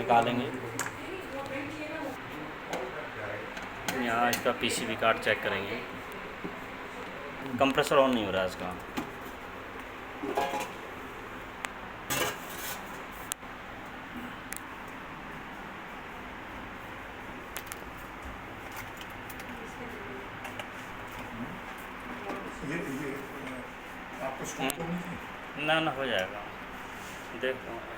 निकालेंगे। यहाँ इसका पीसीबी कार्ड चेक करेंगे। कंप्रेसर ऑन नहीं हो रहा है इसका। ये आपको स्टॉक तो नहीं थी? ना हो जाएगा, देखो